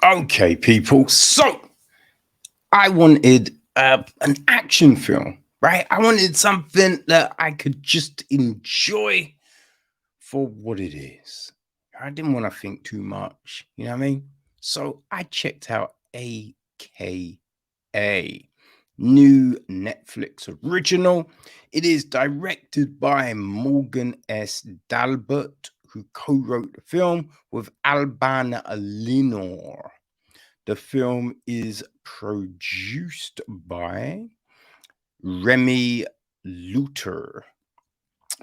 Okay, people. So I wanted an action film, right? I wanted something that I could just enjoy for what it is. I didn't want to think too much, you know what I mean? So I checked out AKA, new Netflix original. It is directed by Morgan S. Dalbert, who co-wrote the film with Alban Lenoir. The film is produced by Remy Luter.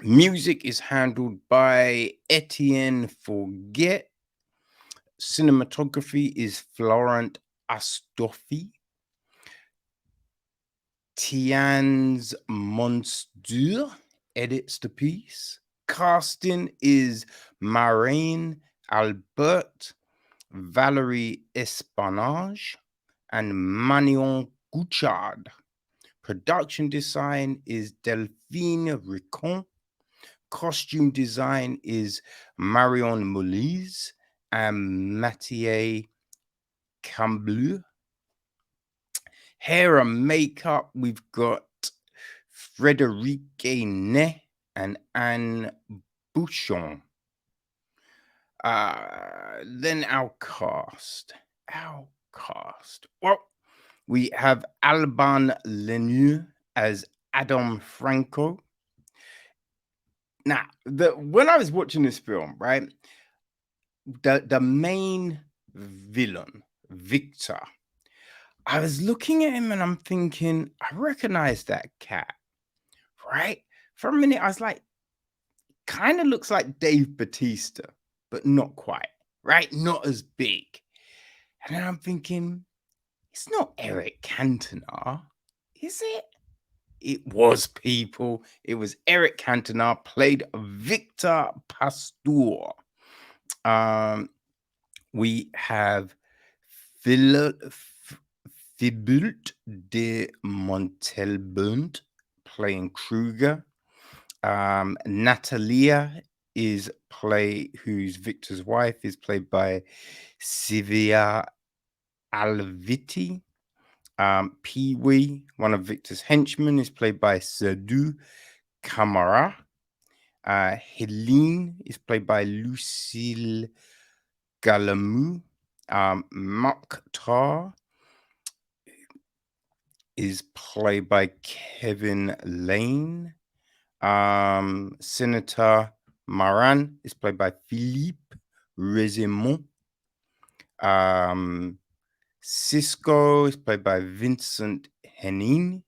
Music is handled by Etienne Forget. Cinematography is Florent Astolfi. Tian's Monster edits the piece. Casting is Marine Albert, Valerie Espanage, and Manion Gouchard. Production design is Delphine Ricon. Costume design is Marion Molise and Mathieu Cambleu. Hair and makeup, we've got Frederique Ne and Anne Bouchon. Then our cast. Well, we have Alban Lenoir as Adam Franco. Now, when I was watching this film, right, the main villain, Victor, I was looking at him and I'm thinking, I recognize that cat, right? For a minute, I was like, kind of looks like Dave Bautista, but not quite, right? Not as big. And then I'm thinking, it's not Éric Cantona, is it? It was, people. It was Éric Cantona, played Victor Pasteur. We have Thibault de Montalbert playing Kruger. Natalia who's Victor's wife, is played by Sylvia Alviti. Pee-wee, one of Victor's henchmen, is played by Sadu Camara. Helene is played by Lucille Galamou. Mokhtar is played by Kevin Lane. Senator Maran is played by Philippe Résimont. Cisco is played by Vincent Henin.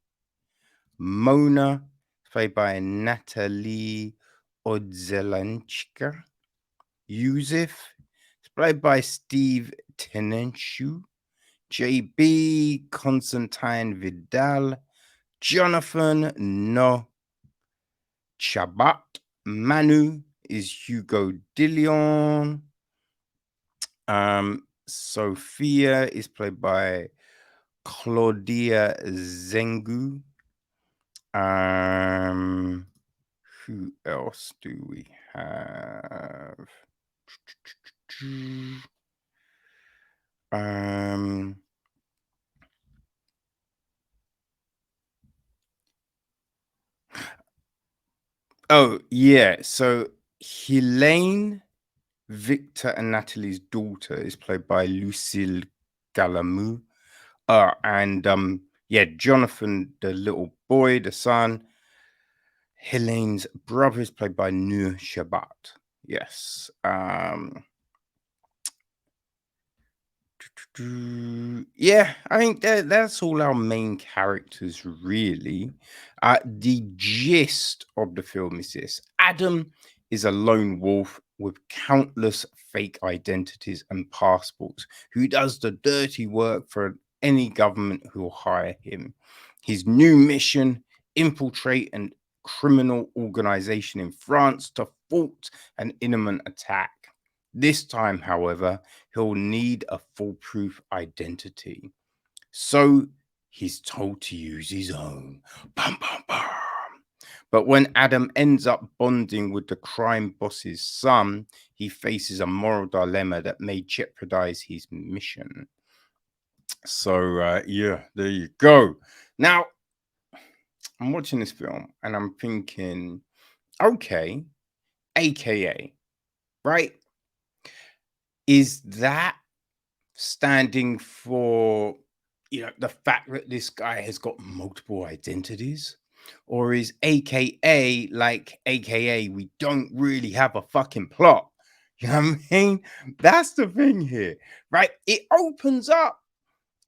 Mona is played by Natalie Odzelanchka. Yusuf is played by Steve Tenenshu. JB Constantine Vidal. Jonathan Noé Chabbat. Manu is Hugo Dillion. Sophia is played by Claudia Zengu. Who else do we have? Oh yeah, so Helene, Victor and Natalie's daughter, is played by Lucille Galamou. And Jonathan, the little boy, the son, Helene's brother, is played by Noé Chabbat. Yes. Yeah, I think that's all our main characters, really. The gist of the film is this: Adam is a lone wolf with countless fake identities and passports who does the dirty work for any government who will hire him. His new mission: infiltrate a criminal organization in France to thwart an imminent attack. This time, however, he'll need a foolproof identity. So he's told to use his own. Bum, bum, bum. But when Adam ends up bonding with the crime boss's son, he faces a moral dilemma that may jeopardize his mission. So, yeah, there you go. Now, I'm watching this film and I'm thinking, okay, AKA, right? Is that standing for, the fact that this guy has got multiple identities? Or is AKA like AKA we don't really have a fucking plot? You know what I mean? That's the thing here, right? It opens up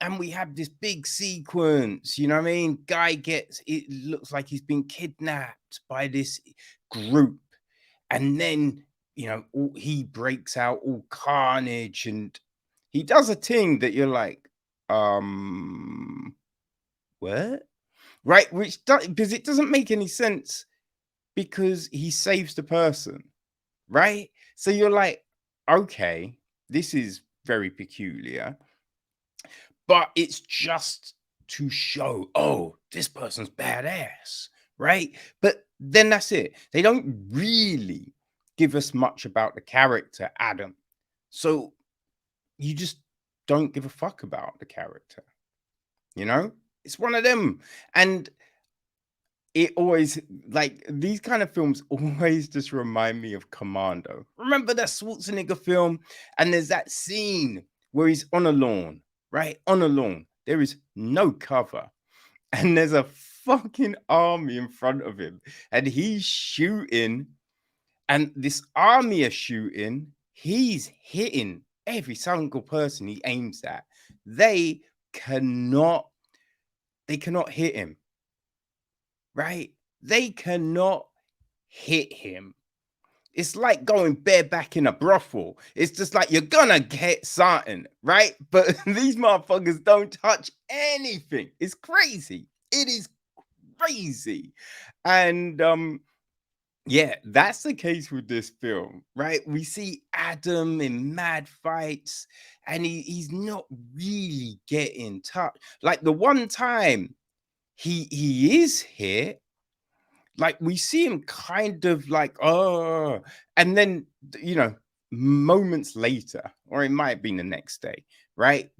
and we have this big sequence, you know what I mean? Guy gets, it looks like he's been kidnapped by this group. And then, he breaks out all carnage and he does a thing that you're like, what? Right? Which does, because it doesn't make any sense because he saves the person, right? So you're like, okay, this is very peculiar, but it's just to show, oh, this person's badass, right? But then that's it. They don't really give us much about the character, Adam. So you just don't give a fuck about the character, It's one of them. And it always, like, these kind of films always just remind me of Commando. Remember that Schwarzenegger film? And there's that scene where he's on a lawn, right? On a lawn. There is no cover. And there's a fucking army in front of him. And he's shooting. And this army are shooting. He's hitting every single person he aims at. They cannot hit him. Right? They cannot hit him. It's like going bareback in a brothel. It's just like you're gonna get something, right? But these motherfuckers don't touch anything. It's crazy. It is crazy. And yeah, that's the case with this film, right? We see Adam in mad fights, and he's not really getting touched. Like the one time he is here, like we see him kind of like, oh, and then moments later, or it might have been the next day, right?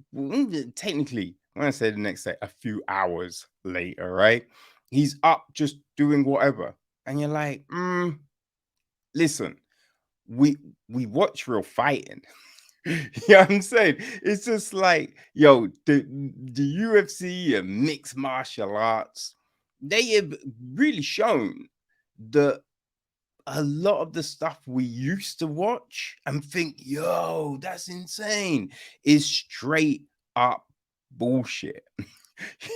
Technically, when I say the next day, a few hours later, right? He's up just doing whatever, and you're like, listen, we watch real fighting. You know what I'm saying? It's just like, yo, the UFC and mixed martial arts, they have really shown that a lot of the stuff we used to watch and think, yo, that's insane, is straight up bullshit. You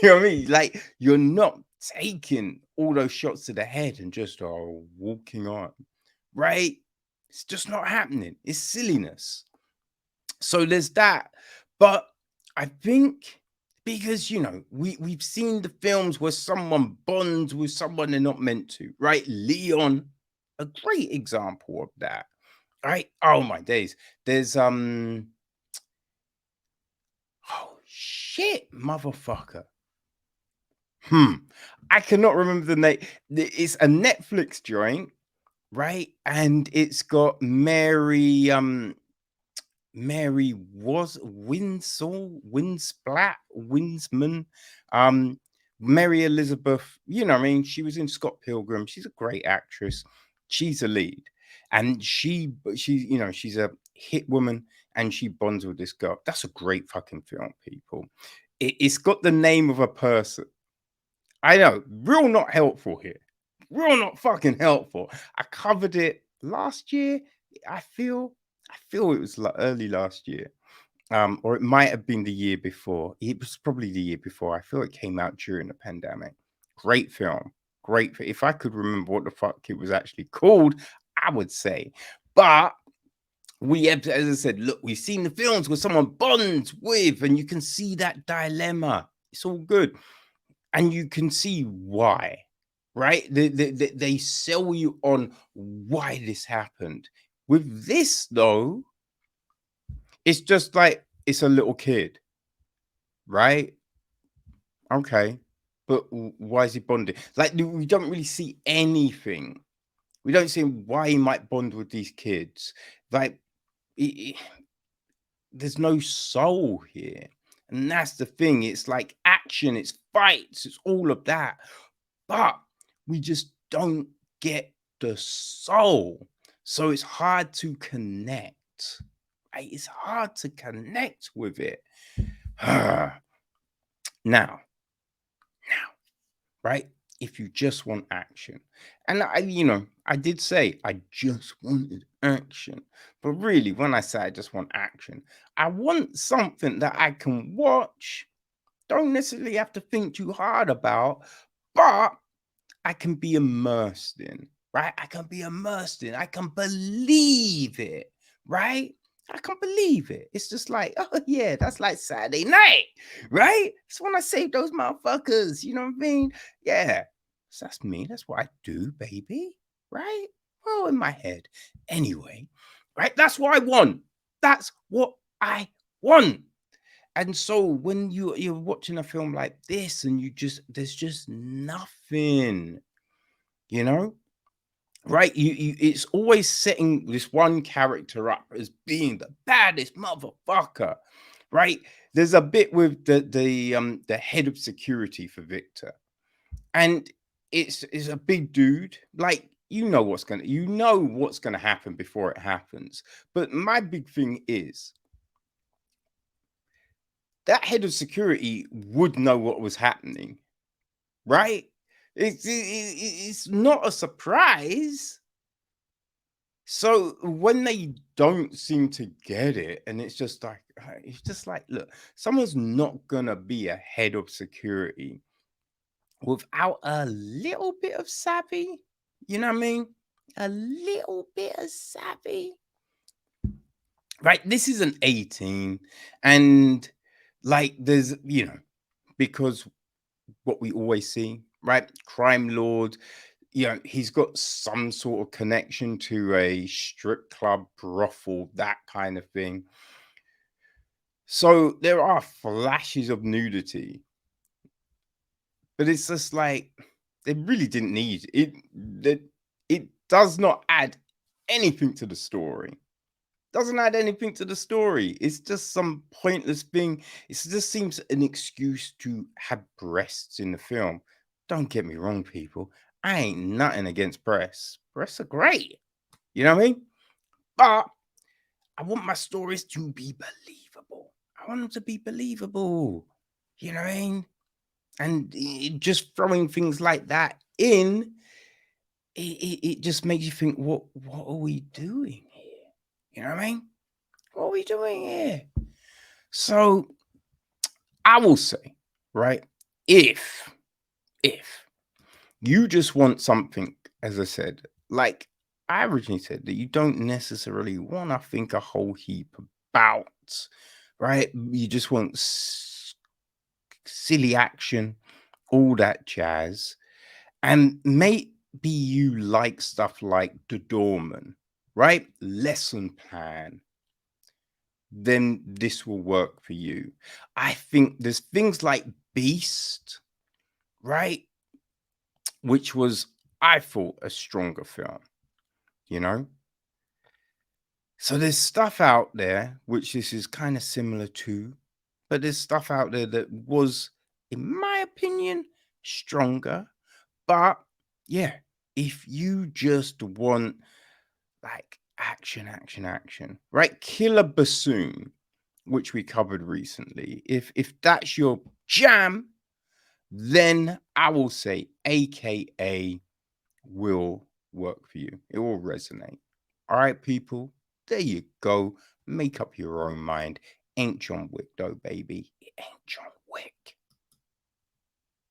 know what I mean? Like, you're not taking all those shots to the head and just walking on, right? It's just not happening. It's silliness. So there's that. But I think because we've seen the films where someone bonds with someone they're not meant to, right? Leon, a great example of that, right? Oh my days. There's oh shit, motherfucker. I cannot remember the name. It's a Netflix joint, right? And it's got Mary was Winsman, Mary Elizabeth, what I mean? She was in Scott Pilgrim. She's a great actress. She's a lead. And she's a hit woman and she bonds with this girl. That's a great fucking film, people. It's got the name of a person. I know, real not helpful here. Real not fucking helpful. I covered it last year. I feel it was early last year, or it might have been the year before. It was probably the year before. I feel it came out during the pandemic. Great film, great. If I could remember what the fuck it was actually called, I would say. But we have, as I said, look, we've seen the films where someone bonds with, and you can see that dilemma. It's all good, and you can see why. Right? They sell you on why this happened. With this, though, it's just like it's a little kid, right? Okay. but why is he bonding? Like, we don't really see anything. We don't see why he might bond with these kids. Like, there's no soul here. And that's the thing. It's like action, it's fights, it's all of that. But we just don't get the soul. So it's hard to connect. Right? It's hard to connect with it. Now, right? If you just want action. And I did say I just wanted action. But really, when I say I just want action, I want something that I can watch, don't necessarily have to think too hard about, but I can be immersed in, right? I can be immersed in. I can believe it, right? I can believe it. It's just like, oh yeah, that's like Saturday night, right? It's when I save those motherfuckers. You know what I mean? Yeah, so that's me. That's what I do, baby. Right? Well, in my head, anyway. Right? That's what I want. That's what I want. And so when you're watching a film like this, and there's just nothing, you know, right? It's always setting this one character up as being the baddest motherfucker, right? There's a bit with the head of security for Victor, and it's a big dude. Like, you know what's gonna happen before it happens. But my big thing is that head of security would know what was happening, right? It's not a surprise. So when they don't seem to get it, and it's just like, look, someone's not gonna be a head of security without a little bit of savvy. You know what I mean? A little bit of savvy. Right? This is an 18, and like there's, because what we always see, right? Crime lord, he's got some sort of connection to a strip club, brothel, that kind of thing. So there are flashes of nudity, but it's just like they really didn't need it. It does not add anything to the story. Doesn't add anything to the story. It's just some pointless thing. It just seems an excuse to have breasts in the film. Don't get me wrong, people. I ain't nothing against breasts. Breasts are great. You know what I mean? But I want my stories to be believable. I want them to be believable. You know what I mean? And just throwing things like that in, it just makes you think, what are we doing here? You know what I mean? What are we doing here? So I will say, right, if you just want something, as I said, like I originally said, that you don't necessarily want to think a whole heap about, right? You just want silly action, all that jazz. And maybe you like stuff like The Doorman, right? Lesson Plan. Then this will work for you. I think there's things like Beast, right? Which was, I thought, a stronger film, you know? So there's stuff out there which this is kind of similar to, but there's stuff out there that was, in my opinion, stronger. But yeah, if you just want like action, right? Killer Bassoon, which we covered recently. If that's your jam, then I will say AKA will work for you. It will resonate. All right, people. There you go. Make up your own mind. Ain't John Wick though, baby. It ain't John